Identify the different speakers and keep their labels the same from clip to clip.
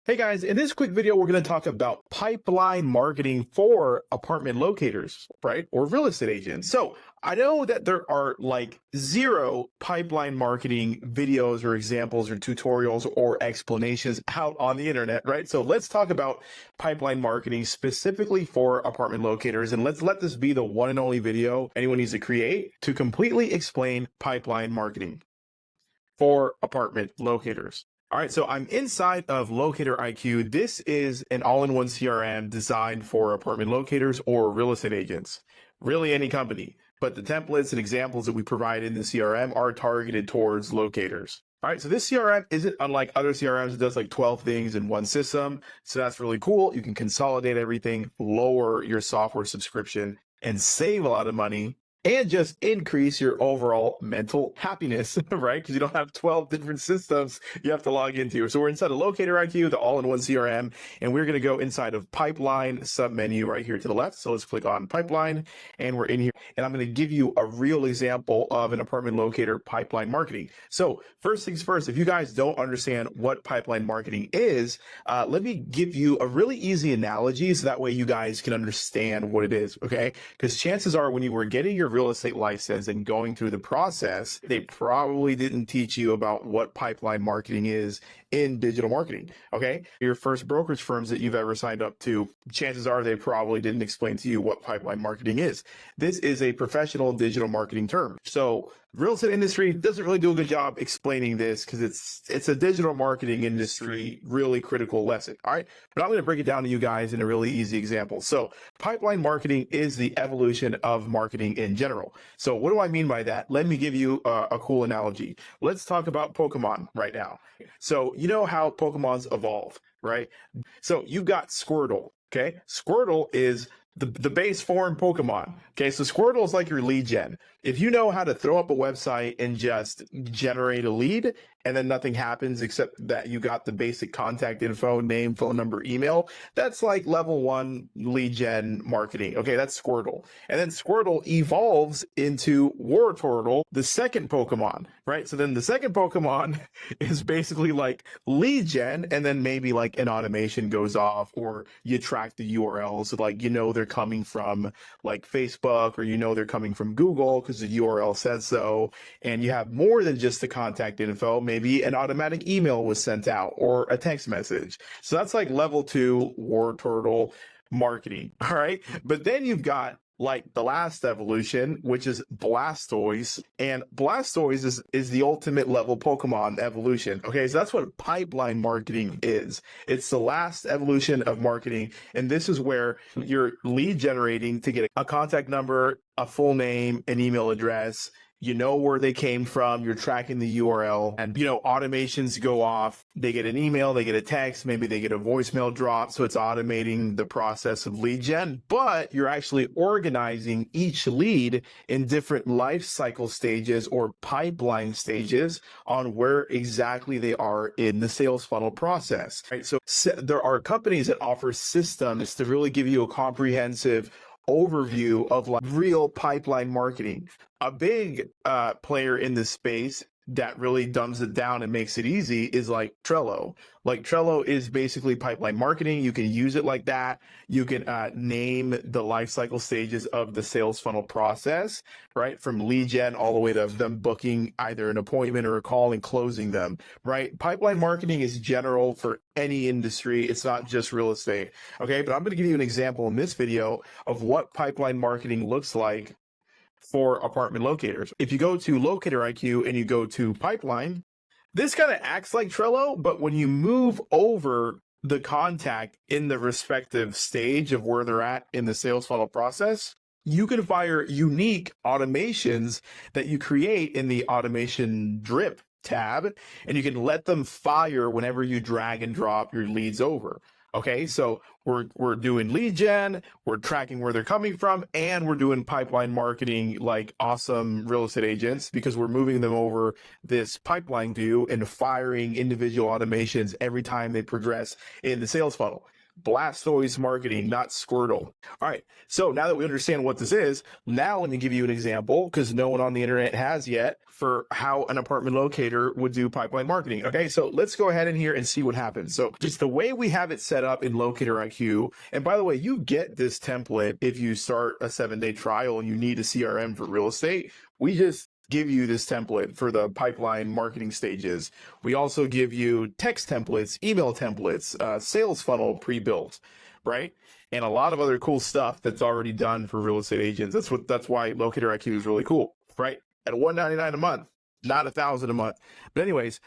Speaker 1: Hey guys, in this quick video, we're going to talk about pipeline marketing for apartment locators, right? Or real estate agents. So I know that there are like zero pipeline marketing videos or examples or tutorials or explanations out on the internet, right? So let's talk about pipeline marketing specifically for apartment locators. And let's let this be the one and only video anyone needs to create to completely explain pipeline marketing for apartment locators. All right, so I'm inside of Locator IQ. This is an all-in-one CRM designed for apartment locators or real estate agents, really any company. But the templates and examples that we provide in the CRM are targeted towards locators. All right, so this CRM isn't unlike other CRMs. It does like 12 things in one system. So that's really cool. You can consolidate everything, lower your software subscription, and save a lot of money and just increase your overall mental happiness, right? Because you don't have 12 different systems you have to log into. So we're inside of Locator IQ, the all-in-one CRM, and we're going to go inside of Pipeline submenu right here to the left. So let's click on Pipeline, and we're in here. And I'm going to give you a real example of an apartment locator pipeline marketing. So first things first, if you guys don't understand what pipeline marketing is, let me give you a really easy analogy so that way you guys can understand what it is, okay? Because chances are when you were getting your real estate license and going through the process, they probably didn't teach you about what pipeline marketing is in digital marketing. Okay. Your first brokerage firms that you've ever signed up to, chances are they probably didn't explain to you what pipeline marketing is. This is a professional digital marketing term. So real estate industry doesn't really do a good job explaining this because it's a digital marketing industry, really critical lesson. All right. But I'm going to break it down to you guys in a really easy example. So pipeline marketing is the evolution of marketing in general. So what do I mean by that? Let me give you a cool analogy. Let's talk about Pokemon right now. So you know how Pokemons evolve, right? So you've got Squirtle. Okay. Squirtle is the base form Pokemon. Okay. So Squirtle is like your lead gen. If you know how to throw up a website and just generate a lead and then nothing happens except that you got the basic contact info, name, phone number, email, that's like level 1 lead gen marketing. Okay. That's Squirtle. And then Squirtle evolves into Wartortle, the second Pokemon, right? So then the second Pokemon is basically like lead gen, and then maybe like an automation goes off or you track the URLs, like, you know, they're coming from like Facebook, or you know they're coming from Google because the URL says so, and you have more than just the contact info. Maybe an automatic email was sent out or a text message. So that's like level 2 Wartortle marketing. All right. But then you've got like the last evolution, which is Blastoise. And Blastoise is the ultimate level Pokemon evolution. Okay, so that's what pipeline marketing is. It's the last evolution of marketing. And this is where you're lead generating to get a contact number, a full name, an email address. You know where they came from, you're tracking the URL, and you know, automations go off. They get an email, they get a text, maybe they get a voicemail drop. So it's automating the process of lead gen, but you're actually organizing each lead in different life cycle stages or pipeline stages on where exactly they are in the sales funnel process. Right? So there are companies that offer systems to really give you a comprehensive overview of like real pipeline marketing. A big player in this space that really dumbs it down and makes it easy is like Trello. Like Trello is basically pipeline marketing. You can use it like that. You can name the life cycle stages of the sales funnel process, right? From lead gen all the way to them booking either an appointment or a call and closing them, right? Pipeline marketing is general for any industry. It's not just real estate. Okay. But I'm going to give you an example in this video of what pipeline marketing looks like for apartment locators. If you go to Locator IQ and you go to pipeline, this kind of acts like Trello, but when you move over the contact in the respective stage of where they're at in the sales funnel process, you can fire unique automations that you create in the automation drip tab, and you can let them fire whenever you drag and drop your leads over. Okay, so we're doing lead gen, we're tracking where they're coming from, and we're doing pipeline marketing like awesome real estate agents because we're moving them over this pipeline view and firing individual automations every time they progress in the sales funnel. Blastoise marketing, not Squirtle. All right. So now that we understand what this is, now let me give you an example, because no one on the internet has yet, for how an apartment locator would do pipeline marketing. Okay. So let's go ahead in here and see what happens. So just the way we have it set up in Locator IQ. And by the way, you get this template if you start a 7-day trial and you need a CRM for real estate. We just give you this template for the pipeline marketing stages. We also give you text templates, email templates, sales funnel pre-built, right? And a lot of other cool stuff that's already done for real estate agents. That's why Locator IQ is really cool, right? At $199 a month, not $1,000 a month. But anyways,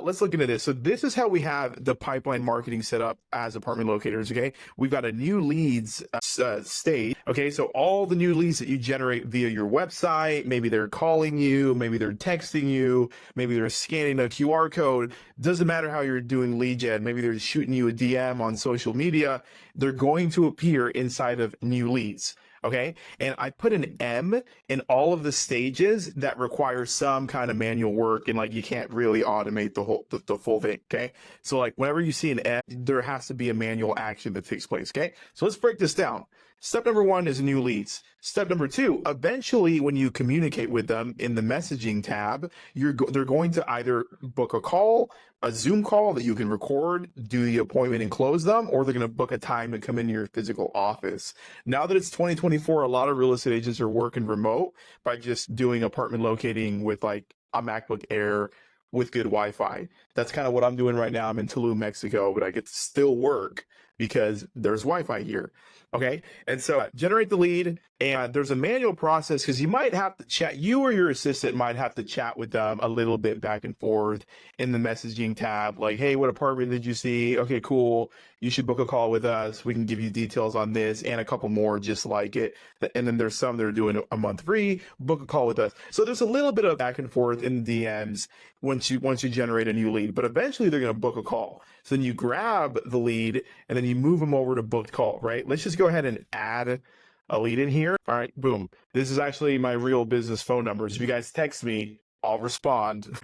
Speaker 1: let's look into this. So this is how we have the pipeline marketing set up as apartment locators. Okay, we've got a new leads stage. Okay, so all the new leads that you generate via your website, maybe they're calling you, maybe they're texting you, maybe they're scanning a QR code. Doesn't matter how you're doing lead gen. Maybe they're shooting you a DM on social media. They're going to appear inside of new leads. Okay. And I put an M in all of the stages that require some kind of manual work, and like you can't really automate the full thing. Okay. So like whenever you see an M, there has to be a manual action that takes place. Okay. So let's break this down. Step number 1 is new leads. Step number 2, eventually when you communicate with them in the messaging tab, they're going to either book a call, a Zoom call that you can record, do the appointment and close them, or they're going to book a time to come into your physical office. Now that it's 2024, a lot of real estate agents are working remote by just doing apartment locating with like a MacBook Air with good Wi-Fi. That's kind of what I'm doing right now. I'm in Tulum, Mexico, but I get to still work because there's Wi-Fi here. Okay. And so generate the lead, and there's a manual process because you might have to chat, you or your assistant might have to chat with them a little bit back and forth in the messaging tab. Like, hey, what apartment did you see? Okay, cool. You should book a call with us. We can give you details on this and a couple more just like it. And then there's some that are doing a month free, book a call with us. So there's a little bit of back and forth in the DMs once you generate a new lead, but eventually they're going to book a call. So then you grab the lead and then you move them over to booked call, right? Let's just go ahead and add a lead in here. All right, boom. This is actually my real business phone number. So if you guys text me, I'll respond.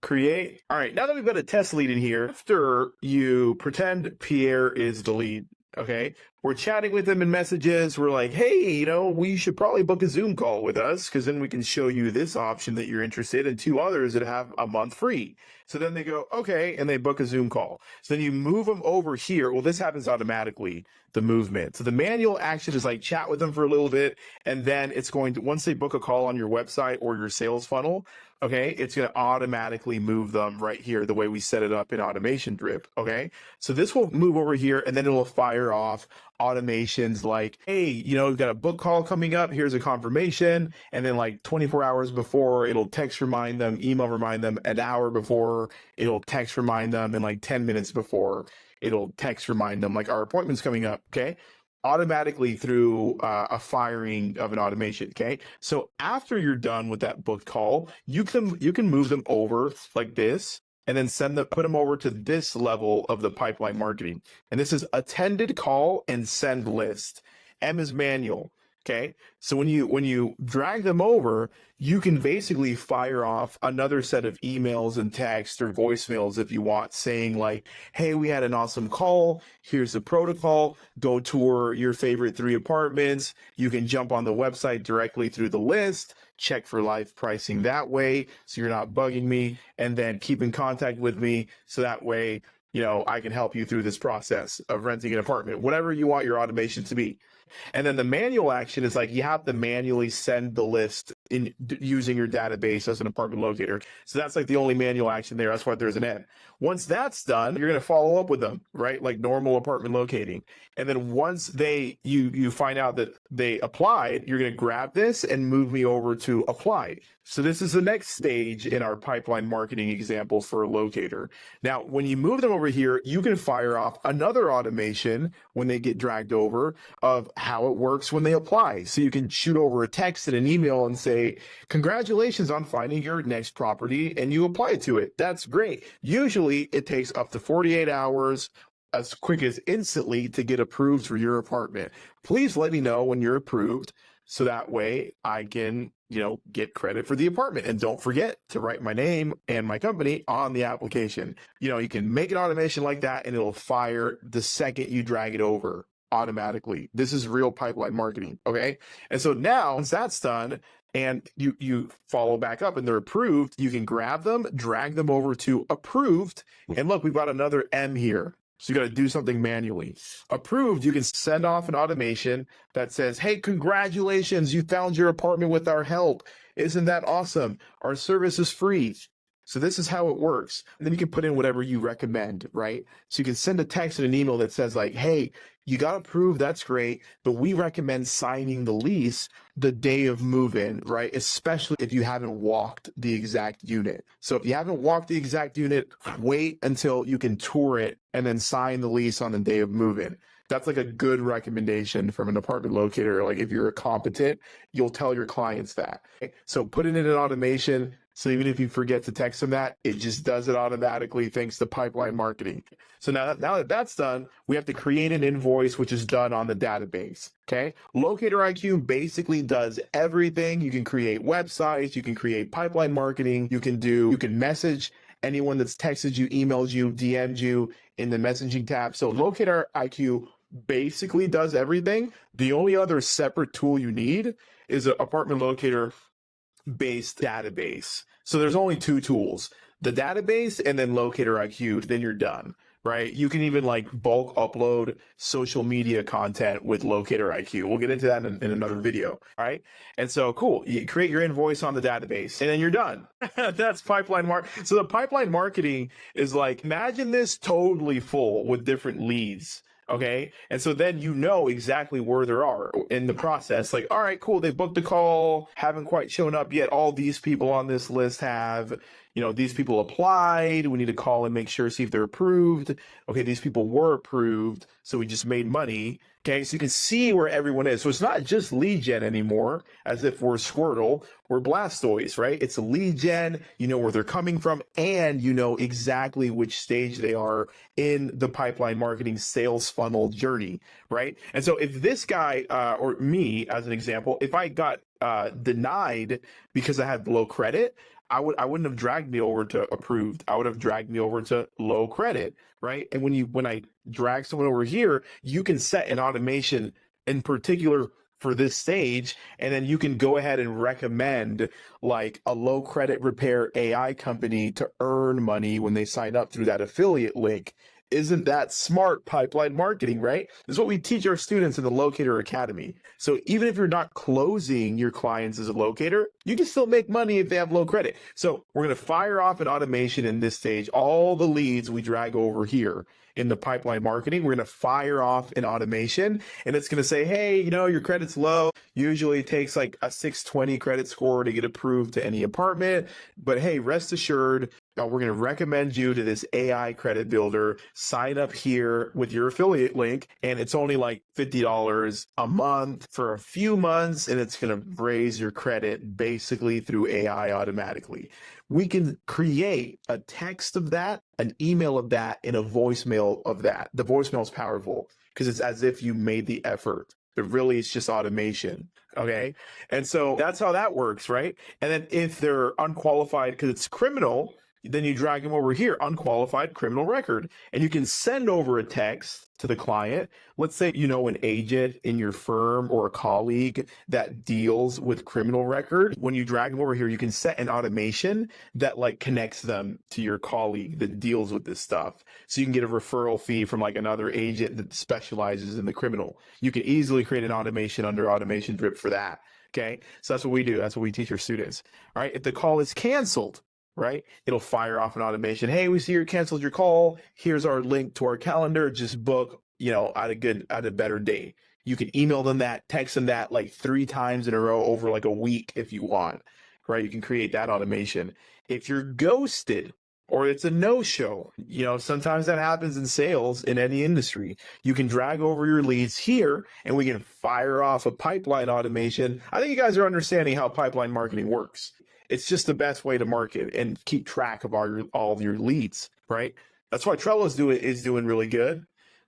Speaker 1: Create. All right, now that we've got a test lead in here, after you pretend Pierre is the lead, okay? We're chatting with them in messages. We're like, hey, we should probably book a Zoom call with us because then we can show you this option that you're interested in, 2 others that have a month free. So then they go, okay, and they book a Zoom call. So then you move them over here. Well, this happens automatically, the movement. So the manual action is like chat with them for a little bit, and then it's going to, once they book a call on your website or your sales funnel, okay, it's going to automatically move them right here the way we set it up in Automation Drip, okay? So this will move over here, and then it will fire off automations like, hey, we've got a book call coming up. Here's a confirmation. And then like 24 hours before, it'll text remind them, email remind them, an hour before, it'll text remind them, and like 10 minutes before, it'll text remind them, like our appointment's coming up, okay? Automatically through a firing of an automation. Okay. So after you're done with that booked call, you can move them over like this and then put them over to this level of the pipeline marketing. And this is attended call and send list. M is manual. Okay. So when you drag them over, you can basically fire off another set of emails and texts or voicemails if you want, saying like, hey, we had an awesome call. Here's the protocol. Go tour your favorite 3 apartments. You can jump on the website directly through the list, check for live pricing that way, so you're not bugging me, and then keep in contact with me so that way, I can help you through this process of renting an apartment, whatever you want your automation to be. And then the manual action is like you have to manually send the list in using your database as an apartment locator. So that's like the only manual action there. That's why there's an N. Once that's done, you're going to follow up with them, right? Like normal apartment locating. And then once you find out that they applied, you're going to grab this and move me over to apply. So this is the next stage in our pipeline marketing example for a locator. Now, when you move them over here, you can fire off another automation when they get dragged over of how it works when they apply. So you can shoot over a text and an email and say, congratulations on finding your next property, and you apply to it. That's great. Usually it takes up to 48 hours, as quick as instantly, to get approved for your apartment. Please let me know when you're approved so that way I can, get credit for the apartment. And don't forget to write my name and my company on the application. You can make an automation like that and it'll fire the second you drag it over automatically. This is real pipeline marketing. Okay. And so now once that's done and you follow back up and they're approved, you can grab them, drag them over to approved. And look, we've got another M here. So you got to do something manually. Approved, you can send off an automation that says, hey, congratulations, you found your apartment with our help. Isn't that awesome? Our service is free. So this is how it works. And then you can put in whatever you recommend, right? So you can send a text and an email that says like, hey, you got approved, that's great, but we recommend signing the lease the day of move-in, right? Especially if you haven't walked the exact unit. So if you haven't walked the exact unit, wait until you can tour it and then sign the lease on the day of move-in. That's like a good recommendation from an apartment locator. Like if you're competent, you'll tell your clients that. So put it in an automation. So even if you forget to text them that, it just does it automatically thanks to pipeline marketing. So now that that's done, we have to create an invoice, which is done on the database. Okay. Locator IQ basically does everything. You can create websites, you can create pipeline marketing, you can message anyone that's texted you, emailed you, DM'd you in the messaging tab. So Locator IQ basically does everything. The only other separate tool you need is an apartment locator based database. So there's only two tools, the database and then Locator IQ, then you're done, right? You can even like bulk upload social media content with Locator IQ. We'll get into that in another video, all right? And so cool, you create your invoice on the database and then you're done. That's pipeline marketing. So the pipeline marketing is like, imagine this totally full with different leads. Okay. And so then you know exactly where they are in the process. Like, all right, cool. They booked a call, haven't quite shown up yet. All these people on this list have, these people applied. We need to call and make sure, see if they're approved. Okay. These people were approved. So we just made money. Okay. So you can see where everyone is. So it's not just lead gen anymore, as if we're Squirtle, we're Blastoise, right? It's a lead gen. You know where they're coming from and you know exactly which stage they are in the pipeline marketing sales funnel journey, right? And so if this guy or me, as an example, if I got denied because I had low credit, I wouldn't have dragged me over to approved. I would have dragged me over to low credit, right? And when I drag someone over here, you can set an automation in particular for this stage, and then you can go ahead and recommend like a low credit repair AI company to earn money when they sign up through that affiliate link. Isn't that smart pipeline marketing, right? This is what we teach our students in the Locator Academy. So even if you're not closing your clients as a locator, you can still make money if they have low credit. So we're going to fire off an automation in this stage. All the leads we drag over here in the pipeline marketing, we're going to fire off an automation and it's going to say, hey, your credit's low. Usually it takes like a 620 credit score to get approved to any apartment. But hey, rest assured, we're going to recommend you to this AI credit builder. Sign up here with your affiliate link, and it's only like $50 a month for a few months, and it's going to raise your credit basically through AI automatically. We can create a text of that, an email of that, and a voicemail of that. The voicemail is powerful because it's as if you made the effort. But really, it's just automation. Okay. And so that's how that works, right? And then if they're unqualified because it's criminal, then you drag them over here, unqualified criminal record. And you can send over a text to the client. Let's say an agent in your firm or a colleague that deals with criminal record. When you drag them over here, you can set an automation that like connects them to your colleague that deals with this stuff. So you can get a referral fee from like another agent that specializes in the criminal. You can easily create an automation under Automation Drip for that. Okay. So that's what we do. That's what we teach our students. All right. If the call is canceled, right, it'll fire off an automation. Hey, we see you canceled your call. Here's our link to our calendar. Just book, at a better day. You can email them that, text them that like 3 times in a row over like a week if you want, right? You can create that automation. If you're ghosted or it's a no-show, sometimes that happens in sales in any industry. You can drag over your leads here and we can fire off a pipeline automation. I think you guys are understanding how pipeline marketing works. It's just the best way to market and keep track of all of your leads, right? That's why Trello is doing really good.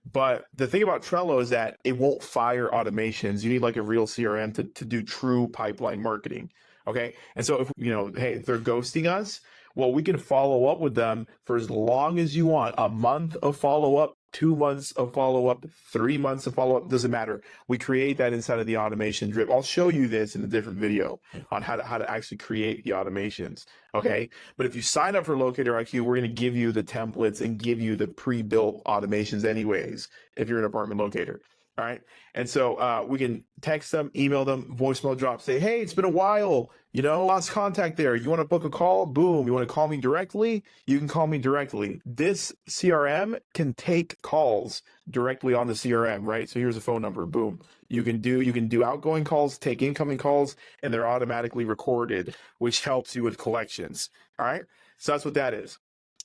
Speaker 1: But the thing about Trello is that it won't fire automations. You need like a real CRM to do true pipeline marketing. Okay. And so if, hey, if they're ghosting us, well, we can follow up with them for as long as you want. A month of follow up, 2 months of follow up, 3 months of follow up, doesn't matter. We create that inside of the automation drip. I'll show you this in a different video on how to actually create the automations. Okay. But if you sign up for Locator IQ, we're going to give you the templates and give you the pre-built automations anyways, if you're an apartment locator. All right. And so we can text them, email them, voicemail drop, say, hey, it's been a while, lost contact there. You want to book a call? Boom. You want to call me directly? You can call me directly. This CRM can take calls directly on the CRM, right? So here's a phone number. Boom. You can do outgoing calls, take incoming calls, and they're automatically recorded, which helps you with collections. All right. So that's what that is.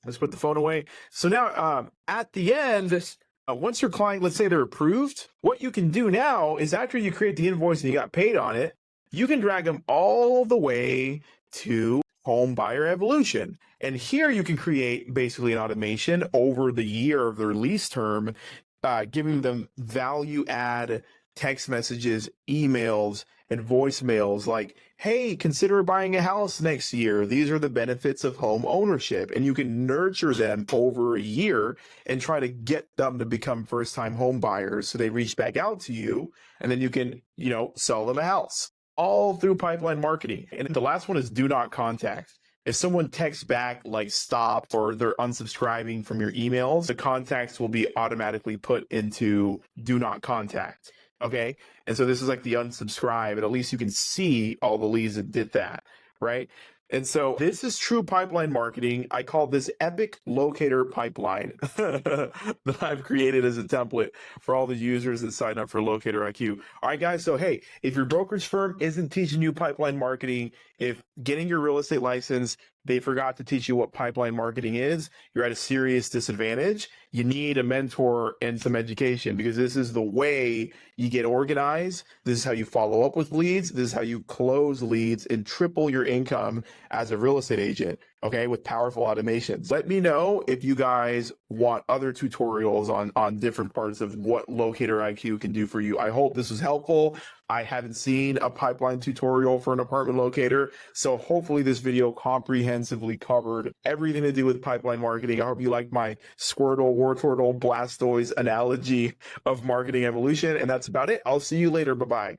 Speaker 1: Let's put the phone away. So now at the end, once your client, let's say they're approved, what you can do now is after you create the invoice and you got paid on it, you can drag them all the way to home buyer evolution. And here you can create basically an automation over the year of their lease term, giving them value add text messages, emails, and voicemails like, hey, consider buying a house next year. These are the benefits of home ownership. And you can nurture them over a year and try to get them to become first-time home buyers. So they reach back out to you, and then you can, sell them a house, all through pipeline marketing. And the last one is do not contact. If someone texts back like stop or they're unsubscribing from your emails, the contacts will be automatically put into do not contact. Okay. And so this is like the unsubscribe, and at least you can see all the leads that did that. Right. And so this is true pipeline marketing. I call this epic locator pipeline that I've created as a template for all the users that sign up for Locator IQ. All right, guys. So, hey, if your brokerage firm isn't teaching you pipeline marketing, if getting your real estate license, they forgot to teach you what pipeline marketing is, you're at a serious disadvantage. You need a mentor and some education, because this is the way you get organized. This is how you follow up with leads. This is how you close leads and triple your income as a real estate agent, okay, with powerful automations. Let me know if you guys want other tutorials on different parts of what Locator IQ can do for you. I hope this was helpful. I haven't seen a pipeline tutorial for an apartment locator, so hopefully this video comprehensively covered everything to do with pipeline marketing. I hope you liked my Squirtle, Wartortle, Blastoise analogy of marketing evolution, and that's about it. I'll see you later. Bye-bye.